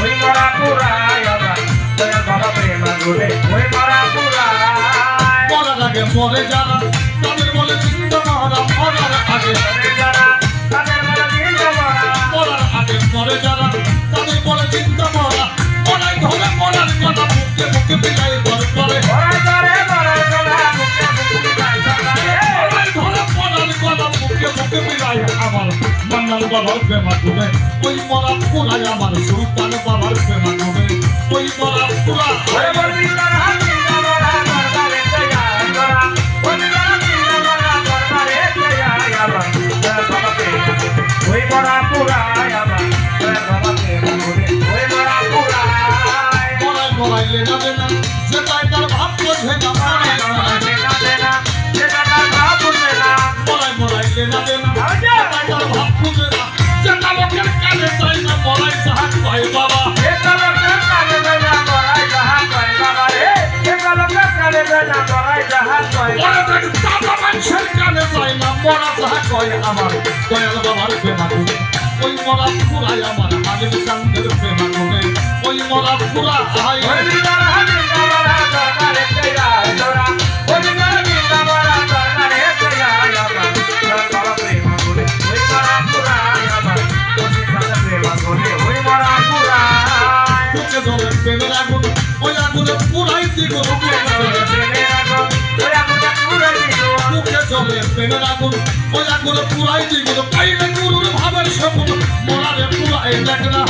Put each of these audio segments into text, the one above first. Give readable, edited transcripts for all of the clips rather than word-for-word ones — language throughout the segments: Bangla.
ওই মরা পুরায় আমার দয়াল বাবা প্রেম আগুনে ওই মরা পুরায় মরার আগে মরে যারা তাদের বলে চিন্তা মরা মরার আগে মরে যারা তাদের বলে চিন্তা মরা মরার আগে মরে যারা তাদের বলে চিন্তা মরা মরাই ধরে মরার কথা মুখে মুখে বিলাই ঘর করে মরাই ধরে মরার কথা মুখে মুখে বিলাই করে মরাই ধরে মরার কথা মুখে মুখে বিলাই আমার মান্নার বাবার প্রেম আগুনে ওই মরা পুরাই আমার সুলতান বাবার প্রেম আগুনে ওই মরা পুরা ওই বলবি তার হাতি মরা দরবারে দয়া করা ওই মরা চিন্তা মরা দরবারে দয়া আমার দয়াল বাবা প্রেম আগুনে ওই মরা পুরায় আমার দয়াল বাবা প্রেম আগুনে ওই মরা পুরায় মরাই মরাইলে যাবে না যেটাই তার ভাব বোঝে না মরাই মরাইলে যাবে না মরাই মরাইলে যাবে না যেটাই তার ভাব বোঝে না যেটা লোকের কানে চাই না মরাই সাহায্য হয় বাবা মানুষের কানে চাই না মরা সাহায্য হয় আমার দয়াল বাবার প্রেম আগুনে ওই মরা পুরাই আমার আগের চান্দের প্রেম আগুনে ওই মরা পুরা প্রেমের আগুন ওই আগুনে পুরাই দিব মুখে চলে প্রেমের আগুন ওই আগুনে পুরাই দিব পাইলে গুরুর ভাবের সগুন মরারে পুরাই দেখনা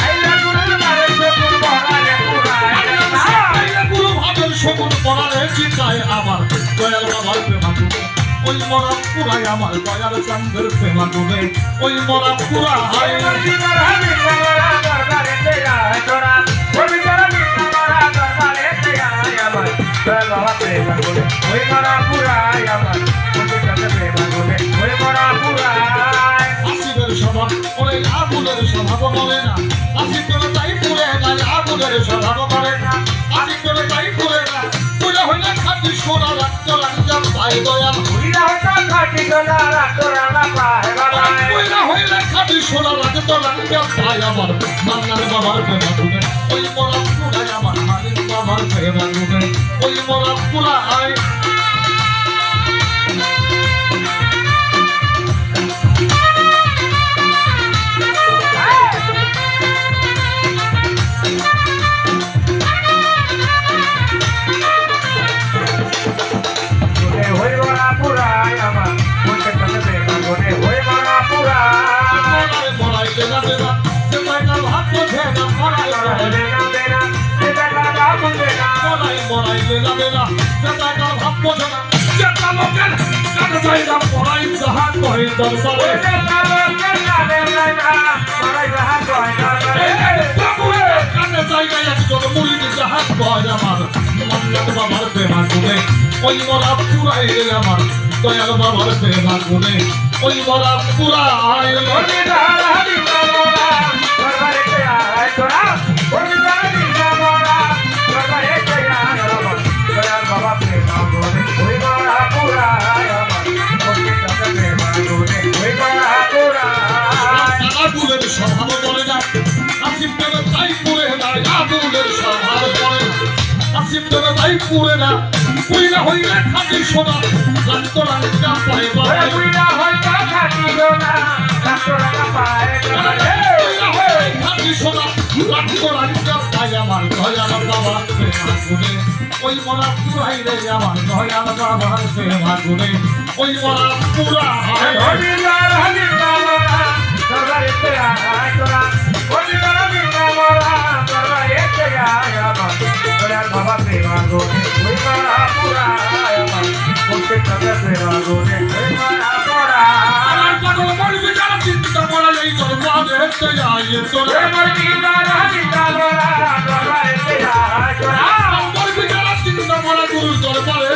পাইলে গুরু ভাবের সগুন মরারে চিন্তায় আমার দয়াল বাবার প্রেম আগুনে ওই মরা পুরাই আমার দয়াল চান্দের প্রেম আগুনে ওই মরা পুরা বাবা প্রেম আগুনে ওই মরা পুরায় আমার প্রেম আগুনে ওই মরা পুরায় আসিবের স্বভাব ওরে আগুনের স্বভাব বলে না আসিব করে তাই পুরে না আগুনের স্বভাব করে না আসিব করে তাই পুরে না পুরে হইলে খাটি সোনা রাখতো রাঞ্জাম পায় দয়াল পুরিরা হইতা খাটি সোনা রাখতো রানা পায় বাবা পুরে হইলে খাটি সোনা রাখতো রাঞ্জাম পায় আমার মান্নার বাবার প্রেম আগুনে ওই মরা পুরাই আমার মালিক বাবার প্রেম আগুনে ওই মরা পুরাই মরাইলে যাবে না যেটা কার ভাব বোঝে না যেটা লোকের কানে চাই না মরাই জাহাজ কহে দরবারে কানে চাই না একজন মুরিদ জাহাজ কয় আমার মান্নার বাবার প্রেম আগুনে ওই মরা পুরাই আমার দয়াল বাবার প্রেম আগুনে ওই মরা পুরাই আগুনের স্বভাব বলে না আসিফ দেবে তাই পুরে না আগুনের স্বভাব বলে না আসিফ দেবে তাই পুরে না পুইলা হইলে খাটি সোনা রাখতো রাখতে পায় বাবা পুইলা হইতা খাটি সোনা রাখতো রাখা পায় পুইলা হইলে খাটি সোনা রাখতো রাখতে পায় আমার দয়াল বাবার প্রেম আগুনে ওই মরা পুরাই রে আমার দয়াল বাবার প্রেম আগুনে ওই মরা পুরা বাবা প্রেম আগুনে ওই মরা পুরায় আমার প্রত্যেকটা প্রেম আগুনে ওই মরা পুরায় আমার পাগল মরবি যারা চিন্তা মরা এই তোর বাদে আয়ে তোর মরবি যারা চিন্তা মরা দরবারে আয় তোরা মরবি যারা চিন্তা মরা গুরু দরবারে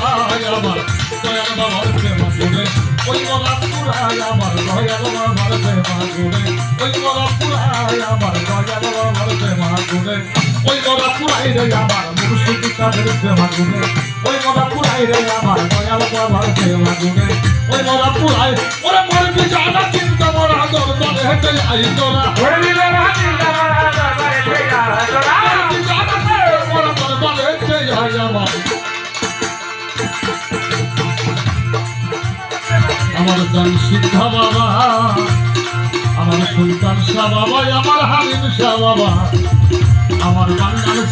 আয় আমার দয়াল বাবার প্রেম আগুনে ওই মরা পুরায় আমার দয়াল বাবার প্রেম আগুনে ওই মরা পুরায় আমার দয়াল বাবার প্রেম আগুনে ওই মরা পুরাই রে আমার মুর্শিদ কাদের প্রেম আগুনে ওই মরা পুরাই রে আমার দয়াল বাবার প্রেম আগুনে ওই মরা পুরাই ওরে মরবি যারা চিন্তা মরা দরবারে হেঁটে আই তোরা ঘুরবিলে রাজিন্দা মারা দরবারে তেয়া তোরা বড় দরবারে হেঁটে আই আমার জান সিদ্ধা বাবা, আমার সুলতান শাহ বাবা, আমার হালিম শাহ বাবা, আমার বাংলার